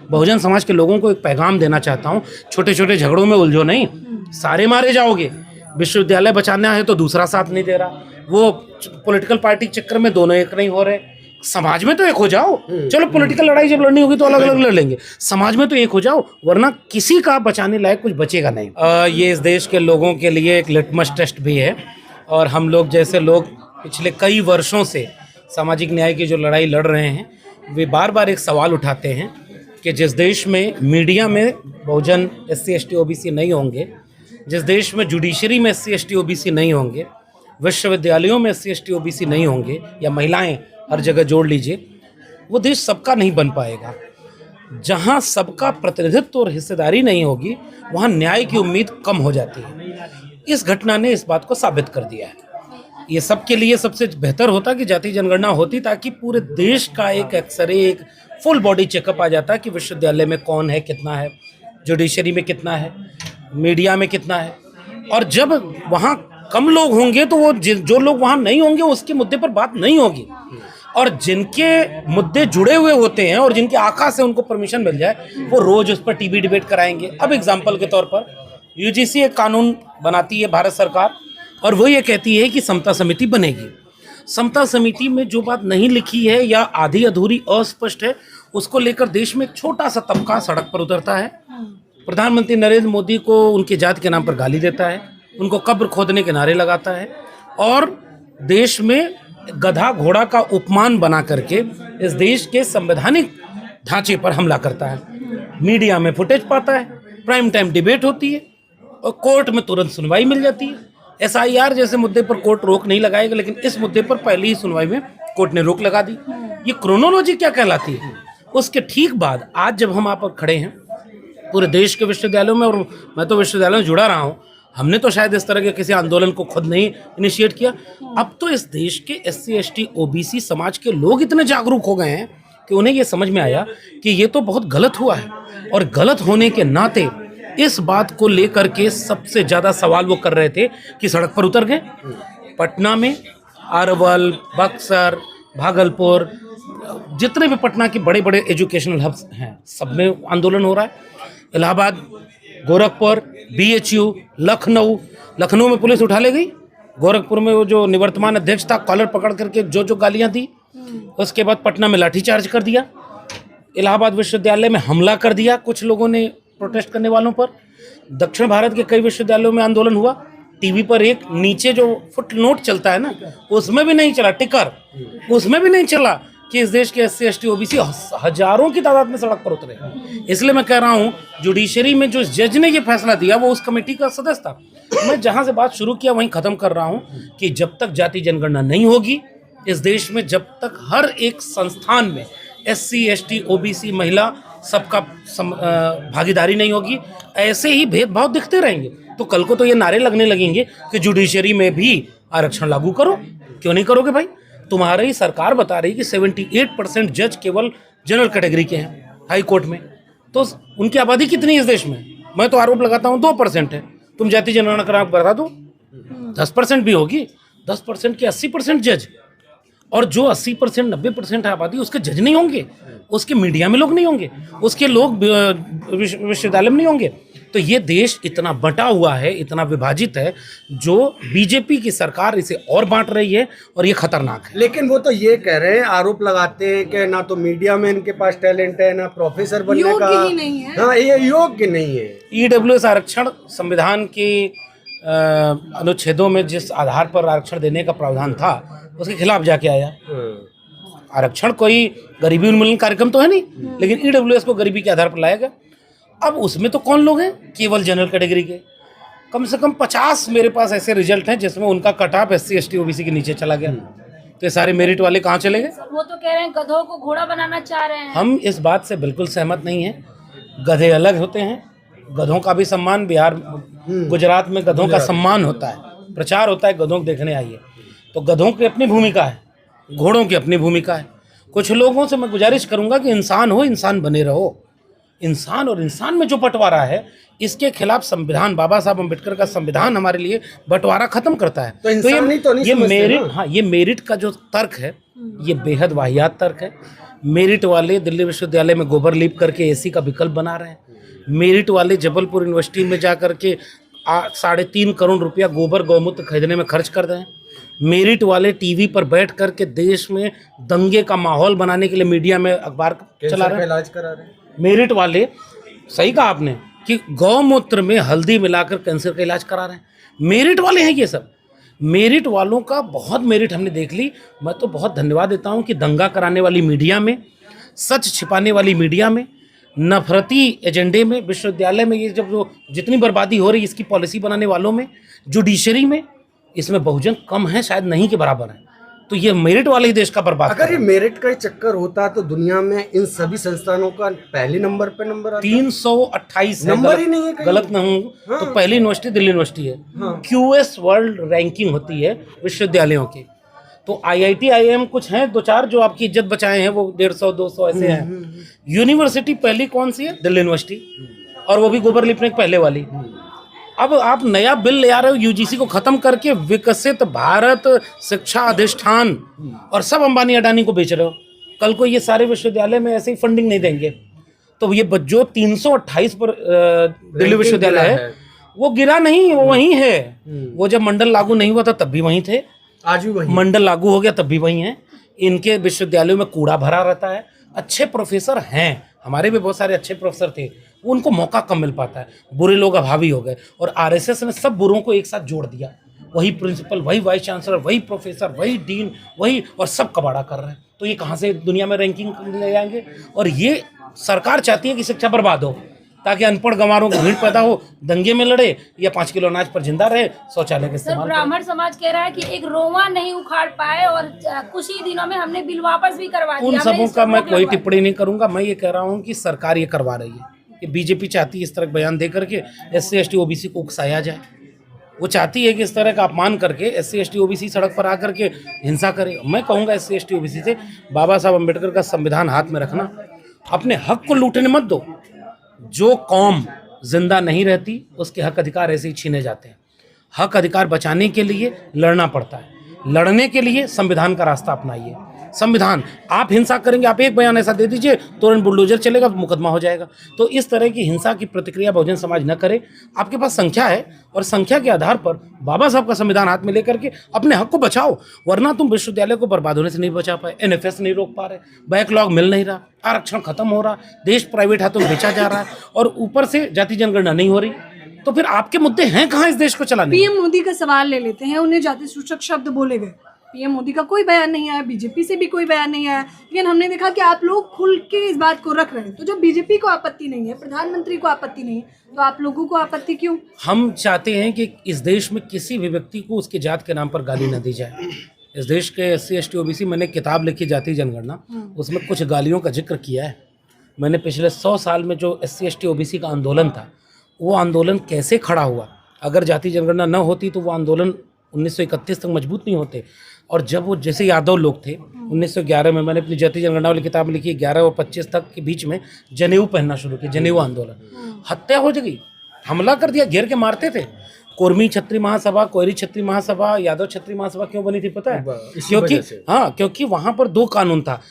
बहुजन समाज के लोगों को एक पैगाम देना चाहता हूँ, छोटे छोटे झगड़ों में उलझो नहीं, सारे मारे जाओगे। विश्वविद्यालय बचाना है तो दूसरा साथ नहीं दे रहा, वो पॉलिटिकल पार्टी चक्कर में दोनों एक नहीं हो रहे। समाज में तो एक हो जाओ, चलो पॉलिटिकल लड़ाई जब लड़नी होगी तो अलग अलग लड़ लेंगे, समाज में तो एक हो जाओ, वरना किसी का बचाने लायक कुछ बचेगा नहीं। ये इस देश के लोगों के लिए एक लिटमस टेस्ट भी है, और हम लोग जैसे लोग पिछले कई वर्षों से सामाजिक न्याय की जो लड़ाई लड़ रहे हैं, वे बार बार एक सवाल उठाते हैं कि जिस देश में मीडिया में बहुजन SC ST OBC नहीं होंगे, जिस देश में जुडिशरी में SC ST OBC नहीं होंगे, विश्वविद्यालयों में SC ST OBC नहीं होंगे, या महिलाएं हर जगह जोड़ लीजिए, वो देश सबका नहीं बन पाएगा। जहाँ सबका प्रतिनिधित्व और हिस्सेदारी नहीं होगी, वहाँ न्याय की उम्मीद कम हो जाती है। इस घटना ने इस बात को साबित कर दिया है। ये सबके लिए सबसे बेहतर होता कि जाति जनगणना होती, ताकि पूरे देश का एक एक्सरे, एक फुल बॉडी चेकअप आ जाता कि विश्वविद्यालय में कौन है, कितना है, जुडिशरी में कितना है, मीडिया में कितना है। और जब वहाँ कम लोग होंगे तो वो जो लोग वहाँ नहीं होंगे उसके मुद्दे पर बात नहीं होगी, और जिनके मुद्दे जुड़े हुए होते हैं और जिनके आका से उनको परमिशन मिल जाए, वो रोज उस पर टीवी डिबेट कराएंगे। अब एग्जाम्पल के तौर पर UGC एक कानून बनाती है भारत सरकार, और वो ये कहती है कि समता समिति बनेगी। समता समिति में जो बात नहीं लिखी है या आधी अधूरी अस्पष्ट है, उसको लेकर देश में एक छोटा सा तबका सड़क पर उतरता है, प्रधानमंत्री नरेंद्र मोदी को उनकी जाति के नाम पर गाली देता है, उनको कब्र खोदने के नारे लगाता है, और देश में गधा घोड़ा का उपमान बना करके इस देश के संवैधानिक ढांचे पर हमला करता है। मीडिया में फुटेज पाता है, प्राइम टाइम डिबेट होती है, और कोर्ट में तुरंत सुनवाई मिल जाती है। SIR जैसे मुद्दे पर कोर्ट रोक नहीं लगाएगा, लेकिन इस मुद्दे पर पहली ही सुनवाई में कोर्ट ने रोक लगा दी। ये क्रोनोलॉजी क्या कहलाती है? उसके ठीक बाद आज जब हम यहाँ पर खड़े हैं पूरे देश के विश्वविद्यालयों में, और मैं तो विश्वविद्यालयों में जुड़ा रहा हूँ, हमने तो शायद इस तरह के किसी आंदोलन को खुद नहीं इनिशिएट किया। अब तो इस देश के SC ST OBC समाज के लोग इतने जागरूक हो गए हैं कि उन्हें ये समझ में आया कि ये तो बहुत गलत हुआ है, और गलत होने के नाते इस बात को लेकर के सबसे ज़्यादा सवाल वो कर रहे थे कि सड़क पर उतर गए। पटना में अरवल, बक्सर, भागलपुर, जितने भी पटना के बड़े बड़े एजुकेशनल हब्स हैं, सब में आंदोलन हो रहा है। इलाहाबाद, गोरखपुर, BHU, लखनऊ में पुलिस उठा ले गई। गोरखपुर में वो जो निवर्तमान अध्यक्ष था, कॉलर पकड़ करके जो गालियां दी। उसके बाद पटना में लाठीचार्ज कर दिया, इलाहाबाद विश्वविद्यालय में हमला कर दिया कुछ लोगों ने प्रोटेस्ट करने वालों पर। दक्षिण भारत के कई विश्वविद्यालयों में आंदोलन हुआ। टीवी पर एक नीचे जो फुट नोट चलता है ना, उसमें भी नहीं चला, टिकर उसमें भी नहीं चला कि इस देश के SC ST OBC हजारों की तादाद में सड़क पर उतरे। इसलिए मैं कह रहा हूँ, जुडिशरी में जो जज ने ये फैसला दिया वो उस कमेटी का सदस्य था। मैं जहाँ से बात शुरू किया वहीं ख़त्म कर रहा हूँ कि जब तक जाति जनगणना नहीं होगी इस देश में, जब तक हर एक संस्थान में SC ST OBC महिला सबका भागीदारी नहीं होगी, ऐसे ही भेदभाव दिखते रहेंगे, तो कल को तो ये नारे लगने लगेंगे कि जुडिशरी में भी आरक्षण लागू करो। क्यों नहीं करोगे भाई? तुम्हारी सरकार बता रही कि 78% जज केवल जनरल कैटेगरी के हैं हाई कोर्ट में, तो उनकी आबादी कितनी है इस देश में? मैं तो आरोप लगाता हूँ 2% है। तुम जाति जनगणना करा बता दो, 10% भी होगी, 10% के 80% जज, और जो 80% 90% है आबादी, उसके जज नहीं होंगे, उसके मीडिया में लोग नहीं होंगे, उसके लोग विश्वविद्यालय में नहीं होंगे। तो ये देश इतना बटा हुआ है, इतना विभाजित है, जो BJP की सरकार इसे और बांट रही है, और ये खतरनाक है। लेकिन वो तो ये कह रहे हैं, आरोप लगाते हैं कि ना तो मीडिया में इनके पास टैलेंट है, ना प्रोफेसर बनने का, हाँ, ये योग्य नहीं है। EWS आरक्षण संविधान के अनुच्छेदों में जिस आधार पर आरक्षण देने का प्रावधान था, उसके खिलाफ जाके आया। आरक्षण कोई गरीबी उन्मूलन कार्यक्रम तो है नहीं, लेकिन EWS को गरीबी के आधार पर लाया गया। अब उसमें तो कौन लोग हैं? केवल जनरल कैटेगरी के कम से कम 50 मेरे पास ऐसे रिजल्ट हैं जिसमें उनका cut off SC ST OBC के नीचे चला गया। तो ये सारे मेरिट वाले कहाँ चले गए? वो तो कह रहे हैं गधों को घोड़ा बनाना चाह रहे हैं। हम इस बात से बिल्कुल सहमत नहीं हैं। गधे अलग होते हैं, गधों का भी सम्मान, बिहार गुजरात में गधों का सम्मान होता है, प्रचार होता है गधों को देखने आइए। तो गधों की अपनी भूमिका है, घोड़ों की अपनी भूमिका है। कुछ लोगों से मैं गुजारिश करूंगा कि इंसान हो, इंसान बने रहो। इंसान और इंसान में जो बंटवारा है, इसके खिलाफ संविधान, बाबा साहब अम्बेडकर का संविधान हमारे लिए बंटवारा खत्म करता है। तो ये मेरिट, हाँ, ये मेरिट का जो तर्क है, ये बेहद वाहियात तर्क है। मेरिट वाले दिल्ली विश्वविद्यालय में गोबर लीप करके एसी का विकल्प बना रहे हैं। मेरिट वाले जबलपुर यूनिवर्सिटी में जा करके 3.5 करोड़ रुपया गोबर गौमूत्र खरीदने में खर्च कर रहे हैं। मेरिट वाले टीवी पर बैठ करके देश में दंगे का माहौल बनाने के लिए मीडिया में अखबार चला रहे हैं, इलाज करा रहे हैं। मेरिट वाले, सही कहा आपने कि गौमूत्र में हल्दी मिलाकर कैंसर का इलाज करा रहे हैं। मेरिट वाले हैं ये सब। मेरिट वालों का बहुत मेरिट हमने देख ली। मैं तो बहुत धन्यवाद देता हूं कि दंगा कराने वाली मीडिया में, सच छिपाने वाली मीडिया में, नफरती एजेंडे में, विश्वविद्यालय में ये जब जो जितनी बर्बादी हो रही है इसकी पॉलिसी बनाने वालों में, जुडिशरी में, इसमें बहुजन कम है, शायद नहीं के बराबर है। तो ये मेरिट वाले ही देश का बर्बाद। अगर ये मेरिट का ही चक्कर होता तो दुनिया में इन सभी संस्थानों का पहले नंबर पे नंबर आता। 328 नंबर ही नहीं है कहीं। गलत ना हूँ तो पहली यूनिवर्सिटी दिल्ली यूनिवर्सिटी है। QS वर्ल्ड रैंकिंग होती है विश्वविद्यालयों की। तो IIT IIM कुछ हैं 2-4 जो आपकी इज्जत बचाए हैं, वो 150-200 ऐसे हैं। यूनिवर्सिटी पहली कौन सी है? दिल्ली यूनिवर्सिटी, और वो भी गोबर लिपने के पहले वाली। अब आप नया बिल ले आ रहे हो UGC को खत्म करके, विकसित भारत शिक्षा अधिष्ठान, और सब अंबानी अडानी को बेच रहे हो। कल को ये सारे विश्वविद्यालय में ऐसे ही फंडिंग नहीं देंगे तो ये जो 328 पर दिल्ली विश्वविद्यालय है वो गिरा नहीं, वो वहीं है। वो जब मंडल लागू नहीं हुआ था तब भी वहीं थे, आज भी वहीं। मंडल लागू हो गया तब भी वहीं है। इनके विश्वविद्यालयों में कूड़ा भरा रहता है। अच्छे प्रोफेसर हैं, हमारे भी बहुत सारे अच्छे प्रोफेसर थे, उनको मौका कम मिल पाता है। बुरे लोग अभावी हो गए और RSS ने सब बुरों को एक साथ जोड़ दिया। वही प्रिंसिपल, वही वाइस चांसलर, वही प्रोफेसर, वही डीन, वही, और सब कबाड़ा कर रहे हैं। तो ये कहाँ से दुनिया में रैंकिंग ले जाएंगे? और ये सरकार चाहती है कि शिक्षा बर्बाद हो ताकि अनपढ़ गंवारों की भीड़ पैदा हो, दंगे में लड़े या 5 किलो अनाज पर जिंदा रहे, शौचालय के इस्तेमाल। ब्राह्मण समाज कह रहा है कि एक रोवा नहीं उखाड़ पाए और कुछ ही दिनों में हमने बिल वापस भी करवा दिया। उन सबों का मैं कोई टिप्पणी नहीं करूंगा। मैं ये कह रहा हूँ कि सरकार ये करवा रही है। कि बीजेपी चाहती है इस तरह का बयान दे करके SC ST OBC को उकसाया जाए। वो चाहती है कि इस तरह का अपमान करके SC ST OBC सड़क पर आकर के हिंसा करे। मैं कहूँगा SC ST OBC से बाबा साहब अम्बेडकर का संविधान हाथ में रखना, अपने हक को लूटने मत दो। जो कौम जिंदा नहीं रहती उसके हक अधिकार ऐसे ही छीने जाते हैं। हक अधिकार बचाने के लिए लड़ना पड़ता है। लड़ने के लिए संविधान का रास्ता अपनाइए। संविधान, आप हिंसा करेंगे, आप एक बयान ऐसा दे दीजिए तुरंत बुलडोजर चलेगा, मुकदमा हो जाएगा। तो इस तरह की हिंसा की प्रतिक्रिया बहुजन समाज न करे। आपके पास संख्या है और संख्या के आधार पर बाबा साहब का संविधान हाथ में लेकर के अपने हक को बचाओ, वरना तुम विश्वविद्यालय को बर्बाद होने से नहीं बचा पाए। NFS नहीं रोक पा रहे, बैकलॉग मिल नहीं रहा, आरक्षण खत्म हो रहा, देश प्राइवेट हाथों में बेचा जा रहा है, और ऊपर से जाति जनगणना नहीं हो रही। तो फिर आपके मुद्दे हैं कहाँ इस देश को चलाने? PM मोदी का सवाल ले लेते हैं। उन्हें जाति सूचक शब्द बोले गए, PM मोदी का कोई बयान नहीं आया, BJP से भी कोई बयान नहीं आया, लेकिन हमने देखा कि आप लोग खुल के इस बात को रख रहे हैं। तो जब BJP को आपत्ति नहीं है, प्रधानमंत्री को आपत्ति नहीं है, तो आप लोगों को आपत्ति क्यों? हम चाहते हैं कि इस देश में किसी भी व्यक्ति को उसके जात के नाम पर गाली न दी जाए। इस देश के SC ST OBC, मैंने किताब लिखी जाति जनगणना, उसमें कुछ गालियों का जिक्र किया है। मैंने पिछले 100 साल में जो SC ST OBC का आंदोलन था, वो आंदोलन कैसे खड़ा हुआ, अगर जाति जनगणना न होती तो वो आंदोलन 1931 तक मजबूत नहीं होते। और जब वो जैसे यादव लोग थे 1911 में, मैंने अपनी जाति जनगणना वाली किताब लिखी, 11 और 25 तक के बीच में जनेऊ पहनना शुरू किया, जनेऊ आंदोलन। हत्या हो गई, हमला कर दिया, घेर के मारते थे। कुर्मी क्षत्रिय महासभा, कोयरी क्षत्रिय महासभा, यादव क्षत्रिय महासभा क्यों बनी थी पता है? क्योंकि वहाँ पर 2 कानून था।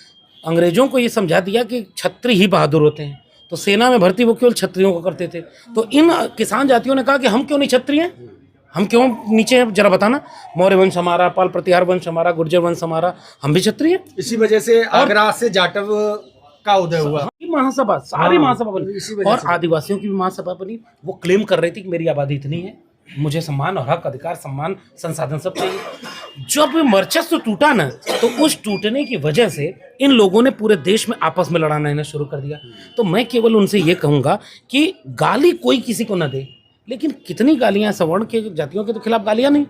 अंग्रेजों को ये समझा दिया कि क्षत्रिय ही बहादुर होते हैं, तो सेना में भर्ती वो केवल क्षत्रियों को करते थे। तो इन किसान जातियों ने कहा कि हम क्यों नहीं क्षत्रिय हैं, हम क्यों नीचे हैं, जरा बताना। मौर्य वंश हमारा, पाल प्रतिहार वंश हमारा, गुर्जर वंश हमारा, हम भी क्षत्रिय हैं। इसी वजह से आगरा से जाटव का उदय हुआ। महासभा, सारी महासभा बनी, और आदिवासियों की भी महासभा बनी। वो क्लेम कर रही थी कि मेरी आबादी इतनी है, मुझे सम्मान और हक अधिकार, सम्मान, संसाधन सब चाहिए। जब वर्चस्व टूटा ना, तो उस टूटने की वजह से इन लोगों ने पूरे देश में आपस में लड़ाना इन्हें शुरू कर दिया। तो मैं केवल उनसे ये कहूँगा कि गाली कोई किसी को न दे, लेकिन कितनी गालियाँ सवर्ण के जातियों के तो खिलाफ गालियाँ नहीं।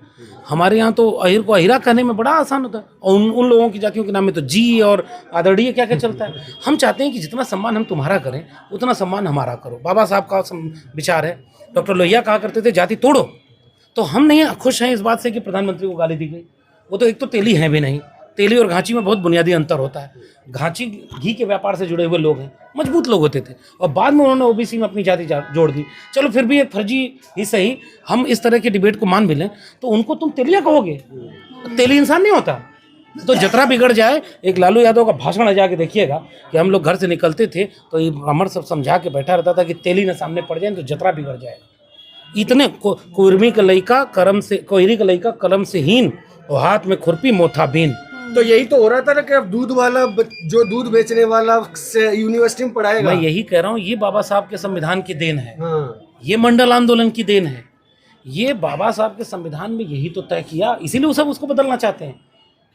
हमारे यहाँ तो अहिर को अहिरा कहने में बड़ा आसान होता है, और उन लोगों की जातियों के नाम में तो जी और आदरणीय क्या क्या चलता है। हम चाहते हैं कि जितना सम्मान हम तुम्हारा करें उतना सम्मान हमारा करो। बाबा साहब का विचार है, डॉक्टर लोहिया कहा करते थे जाति तोड़ो। तो हम नहीं खुश हैं इस बात से कि प्रधानमंत्री को गाली दी गई। वो तो एक तो तेली हैं भी नहीं, तेली और घांची में बहुत बुनियादी अंतर होता है। घांची घी के व्यापार से जुड़े हुए लोग हैं, मजबूत लोग होते थे, और बाद में उन्होंने OBC में अपनी जाति जोड़ दी। चलो फिर भी एक फर्जी ही सही, हम इस तरह के डिबेट को मान भी लें, तो उनको तुम तेलिया कहोगे? तेली इंसान नहीं होता, तो जतरा बिगड़ जाए, एक लालू यादव का भाषण जाके देखिएगा कि हम लोग घर से निकलते थे तो ये अमर सब समझा के बैठा रहता था कि तेली न सामने पड़ जाए तो जतरा बिगड़ जाए। इतने कुर्मी का लइका करम से, कोयरी का लइका कलम से हीन और हाथ में खुरपी मोथा बीन। तो यही तो हो रहा था ना कि अब दूध वाला जो दूध बेचने वाला से यूनिवर्सिटी में पढ़ाएगा। मैं यही कह रहा हूँ, ये बाबा साहब के संविधान की देन है। हाँ। ये मंडल आंदोलन की देन है। ये बाबा साहब के संविधान में यही तो तय किया, इसीलिए वो सब उसको बदलना चाहते हैं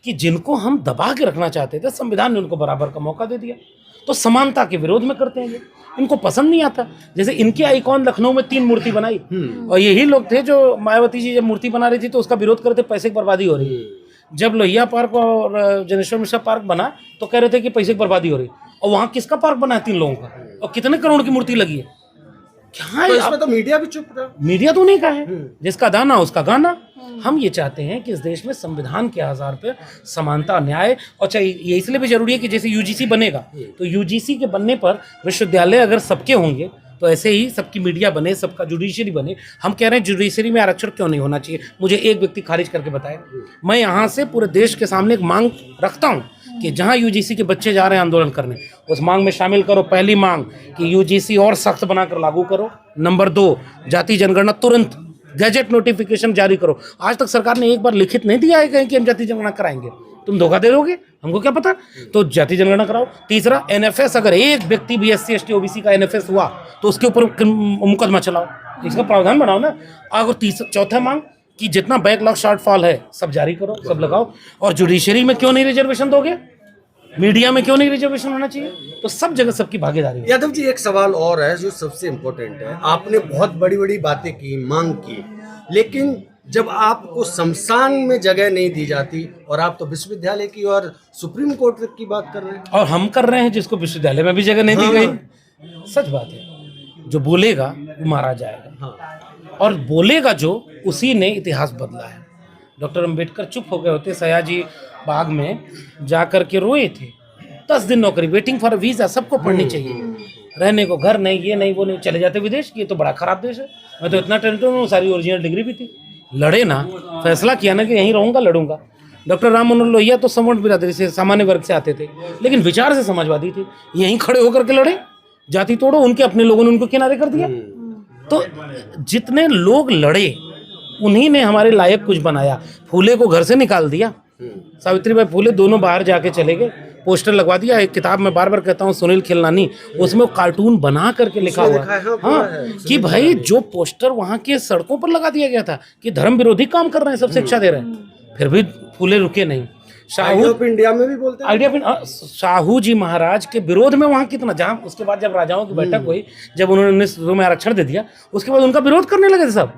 कि जिनको हम दबा के रखना चाहते थे संविधान ने उनको बराबर का मौका दे दिया। तो समानता के विरोध में करते हैं ये, इनको पसंद नहीं आता। जैसे इनके आइकॉन लखनऊ में 3 मूर्ति बनाई और यही लोग थे जो मायावती जी जब मूर्ति बना रही थी तो उसका विरोध करते, पैसे की बर्बादी हो रही है। जब लोहिया पार्क और जनेश्वर मिश्रा पार्क बना तो कह रहे थे कि पैसे की बर्बादी हो रही, और वहाँ किसका पार्क बना है 3 लोगों का, और कितने करोड़ की मूर्ति लगी है। क्या तो इसमें तो मीडिया भी चुप था। मीडिया तो नहीं का है, जिसका दाना उसका गाना। हम ये चाहते हैं कि इस देश में संविधान के आधार पर समानता, न्याय, और चाहिए ये इसलिए भी जरूरी है कि जैसे यूजीसी बनेगा तो यूजीसी के बनने पर विश्वविद्यालय अगर सबके होंगे तो ऐसे ही सबकी मीडिया बने, सबका जुडिशरी बने। हम कह रहे हैं जुडिशरी में आरक्षण क्यों नहीं होना चाहिए, मुझे एक व्यक्ति खारिज करके बताए। मैं यहाँ से पूरे देश के सामने एक मांग रखता हूँ कि जहाँ यूजीसी के बच्चे जा रहे हैं आंदोलन करने, उस मांग में शामिल करो। पहली मांग कि यूजीसी और सख्त बनाकर लागू करो। नंबर 2, जाति जनगणना तुरंत गैजेट नोटिफिकेशन जारी करो। आज तक सरकार ने एक बार लिखित नहीं दिया है कहीं कि हम जाति जनगणना कराएंगे। तुम धोखा दे दोगे, हमको क्या पता। तो जाति जनगणना कराओ। तीसरा, एनएफएस, अगर एक व्यक्ति भी SC ST OBC का एनएफएस हुआ तो उसके ऊपर मुकदमा चलाओ, इसका प्रावधान बनाओ ना। अगर चौथा मांग कि जितना बैकलॉग शॉर्टफॉल है सब जारी करो, सब लगाओ। और जुडिशरी में क्यों नहीं रिजर्वेशन दोगे, मीडिया में क्यों नहीं रिजर्वेशन होना चाहिए, तो सब जगह सबकी भागीदारी है। यादव जी, एक सवाल और है जो सबसे इम्पोर्टेंट है। आपने बहुत बड़ी बड़ी बातें की, मांग की, लेकिन जब आपको शमशान में जगह नहीं दी जाती, और आप तो विश्वविद्यालय की और सुप्रीम कोर्ट तक की बात कर रहे हैं, और हम कर रहे हैं जिसको विश्वविद्यालय में भी जगह नहीं दी गई। सच बात है, जो बोलेगा वो मारा जाएगा, और बोलेगा जो, उसी ने इतिहास बदला है। डॉक्टर अंबेडकर चुप हो गए होते, सयाजी बाग में जा कर के रोए थे। 10 दिन नौकरी, वेटिंग फॉर वीजा, सबको पढ़नी चाहिए, रहने को घर नहीं, ये नहीं वो नहीं, चले जाते विदेश। ये तो बड़ा खराब देश है। मैं तो इतना टैलेंटेड हूँ, सारी ओरिजिनल डिग्री भी थी। लड़े ना, फैसला किया ना कि यहीं रहूँगा, लड़ूंगा। डॉक्टर राम मनोहर लोहिया तो सवर्ण बिरादरी से, सामान्य वर्ग से आते थे, लेकिन विचार से समाजवादी थे। यहीं खड़े होकर के लड़े, जाति तोड़ो, उनके अपने लोगों ने उनको किनारे कर दिया। तो जितने लोग लड़े उन्हीं ने हमारे लायक कुछ बनाया। फूले को घर से निकाल दिया, सावित्रीबाई फूले दोनों बाहर जाके चले गए, पोस्टर लगवा दिया। एक किताब में बार बार कहता हूँ, सुनील खिलनानी, उसमें कार्टून बना करके लिखा हुआ है हाँ, कि भाई जो पोस्टर वहाँ के सड़कों पर लगा दिया गया था कि धर्म विरोधी काम कर रहे हैं, सब शिक्षा दे रहे हैं, फिर भी फूले रुके नहीं। शाहू ऑफ इंडिया में भी बोलते हैं, आइडिया शाहू जी महाराज के विरोध में वहाँ कितना, जहाँ उसके बाद जब राजाओं की बैठक हुई, जब उन्होंने 1900 में आरक्षण दे दिया, उसके बाद उनका विरोध करने लगे थे सब।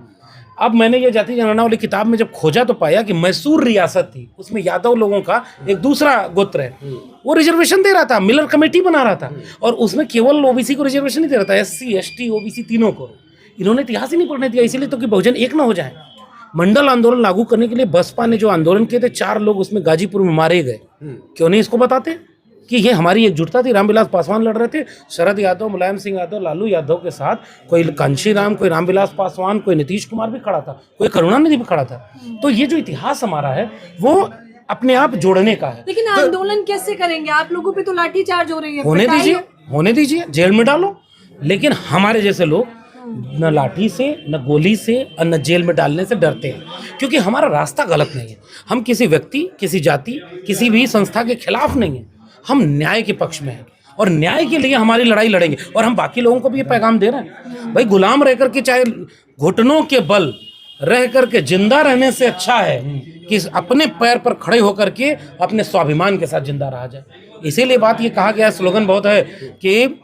अब मैंने ये जाति जनगणना वाली किताब में जब खोजा तो पाया कि मैसूर रियासत थी, उसमें यादव लोगों का एक दूसरा गोत्र है, वो रिजर्वेशन दे रहा था, मिलर कमेटी बना रहा था, और उसमें केवल ओबीसी को रिजर्वेशन नहीं दे रहा था, SC ST OBC तीनों को। इन्होंने इतिहास ही नहीं पढ़ने दिया, इसीलिए तो कि बहुजन एक ना हो जाए। मंडल आंदोलन लागू करने के लिए बसपा ने जो आंदोलन किए थे, 4 लोग उसमें गाजीपुर में मारे गए। क्यों नहीं इसको बताते कि ये हमारी एकजुटता थी। रामविलास पासवान लड़ रहे थे, शरद यादव, मुलायम सिंह यादव, लालू यादव के साथ, कोई कांशीराम, कोई रामविलास पासवान, कोई नीतीश कुमार भी खड़ा था, कोई करुणानिधि भी खड़ा था। तो ये जो इतिहास हमारा है वो अपने आप जोड़ने का है। लेकिन आंदोलन कैसे करेंगे, आप लोगों पे तो लाठी चार्ज हो रही है। होने दीजिए, जेल में डालो, लेकिन हमारे जैसे लोग न लाठी से, न गोली से, और न जेल में डालने से डरते हैं, क्योंकि हमारा रास्ता गलत नहीं है। हम किसी व्यक्ति, किसी जाति, किसी भी संस्था के खिलाफ नहीं है, हम न्याय के पक्ष में हैं, और न्याय के लिए हमारी लड़ाई लड़ेंगे। और हम बाकी लोगों को भी ये पैगाम दे रहे हैं, भाई गुलाम रह करके, चाहे घुटनों के बल रह करके जिंदा रहने से अच्छा है कि अपने पैर पर खड़े होकर के अपने स्वाभिमान के साथ जिंदा रहा जाए। इसीलिए बात ये कहा गया, स्लोगन बहुत है कि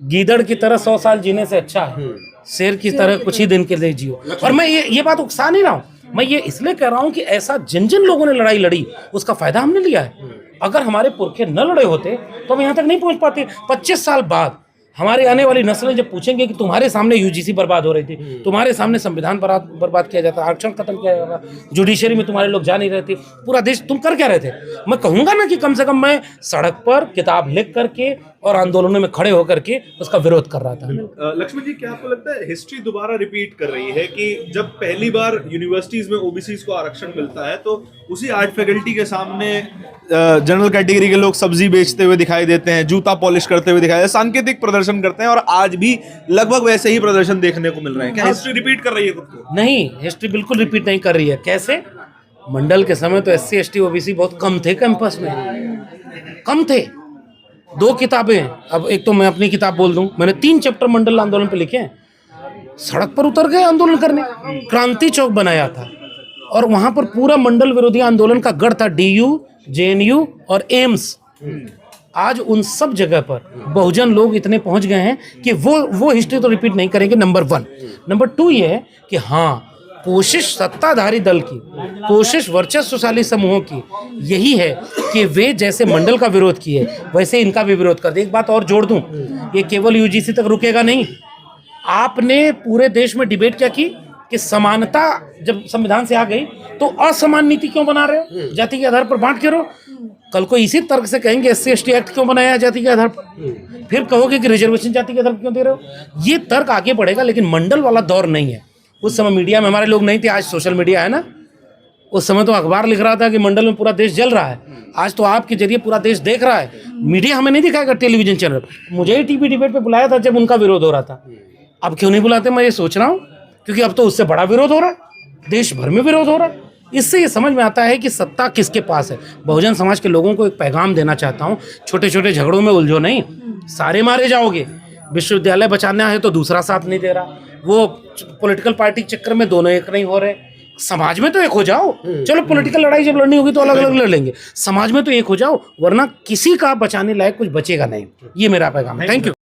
गीदड़ की तरह 100 साल जीने से अच्छा है शेर की तरह कुछ ही दिन के लिए जियो। और मैं ये बात उकसा नहीं रहा हूँ, मैं ये इसलिए कह रहा हूँ कि ऐसा जिन जिन लोगों ने लड़ाई लड़ी उसका फायदा हमने लिया है। अगर हमारे पुरखे न लड़े होते तो हम यहाँ तक नहीं पहुँच पाते। 25 साल बाद हमारे आने वाली नस्लें जब पूछेंगे कि तुम्हारे सामने यूजीसी बर्बाद हो रही थी, तुम्हारे सामने संविधान बर्बाद किया जाता, आरक्षण खत्म किया जाता, जुडिशरी में तुम्हारे लोग जा नहीं रहे थे, पूरा देश तुम कर क्या रहे थे, मैं कहूँगा ना कि कम से कम मैं सड़क पर किताब लिख करके और आंदोलनों में खड़े होकर के उसका विरोध कर रहा था। लक्ष्मण जी, क्या आपको लगता है हिस्ट्री दोबारा रिपीट कर रही है कि जब पहली बार यूनिवर्सिटीज में ओबीसीज को आरक्षण मिलता है तो उसी आर्ट फैकल्टी के सामने जनरल कैटेगरी के लोग सब्जी बेचते हुए दिखाई देते हैं, जूता पॉलिश करते हुए दिखाई देते हैं, सांकेतिक प्रदर्शन करते हैं और आज भी लगभग वैसे ही प्रदर्शन देखने को मिल रहे हैं। क्या हिस्ट्री रिपीट कर रही है खुद को? नहीं, हिस्ट्री बिल्कुल रिपीट नहीं कर रही है। कैसे? मंडल के समय तो SC ST OBC बहुत कम थे कैंपस में, कम थे। 2 किताबें, अब एक तो मैं अपनी किताब बोल दूं, मैंने 3 चैप्टर मंडल आंदोलन पे लिखे हैं। सड़क पर उतर गए आंदोलन करने, क्रांति चौक बनाया था और वहां पर पूरा मंडल विरोधी आंदोलन का गढ़ था। DU, JNU और एम्स। आज उन सब जगह पर बहुजन लोग इतने पहुंच गए हैं कि वो हिस्ट्री तो रिपीट नहीं करेंगे, नंबर 1। नंबर 2 ये है कि हाँ, कोशिश सत्ताधारी दल की, कोशिश वर्चस्वशाली समूहों की यही है कि वे जैसे मंडल का विरोध किए वैसे इनका भी विरोध कर दे। एक बात और जोड़ दूं, ये केवल UGC तक रुकेगा नहीं। आपने पूरे देश में डिबेट क्या की कि समानता जब संविधान से आ गई तो असमान नीति क्यों बना रहे हो, जाति के आधार पर बांट के रहो। कल को इसी तर्क से कहेंगे SC ST एक्ट क्यों बनाया है जाति के आधार पर, फिर कहोगे कि रिजर्वेशन जाति के आधार पर क्यों दे रहे हो। ये तर्क आगे बढ़ेगा, लेकिन मंडल वाला दौर नहीं है। उस समय मीडिया में हमारे लोग नहीं थे, आज सोशल मीडिया है ना। उस समय तो अखबार लिख रहा था कि मंडल में पूरा देश जल रहा है, आज तो आपके जरिए पूरा देश देख रहा है। मीडिया हमें नहीं दिखाएगा, टेलीविजन चैनल। मुझे ही टीवी डिबेट पे बुलाया था जब उनका विरोध हो रहा था, अब क्यों नहीं बुलाते मैं ये सोच रहा हूँ, क्योंकि अब तो उससे बड़ा विरोध हो रहा है, देश भर में विरोध हो रहा है। इससे ये समझ में आता है कि सत्ता किसके पास है। बहुजन समाज के लोगों को एक पैगाम देना चाहता हूँ, छोटे छोटे झगड़ों में उलझो नहीं, सारे मारे जाओगे। विश्वविद्यालय बचाना है तो दूसरा साथ नहीं दे रहा, वो पॉलिटिकल पार्टी के चक्कर में दोनों एक नहीं हो रहे। समाज में तो एक हो जाओ, चलो पॉलिटिकल लड़ाई जब लड़नी होगी तो अलग अलग लड़ लेंगे, समाज में तो एक हो जाओ, वरना किसी का बचाने लायक कुछ बचेगा नहीं। ये मेरा पैगाम है। Thank you.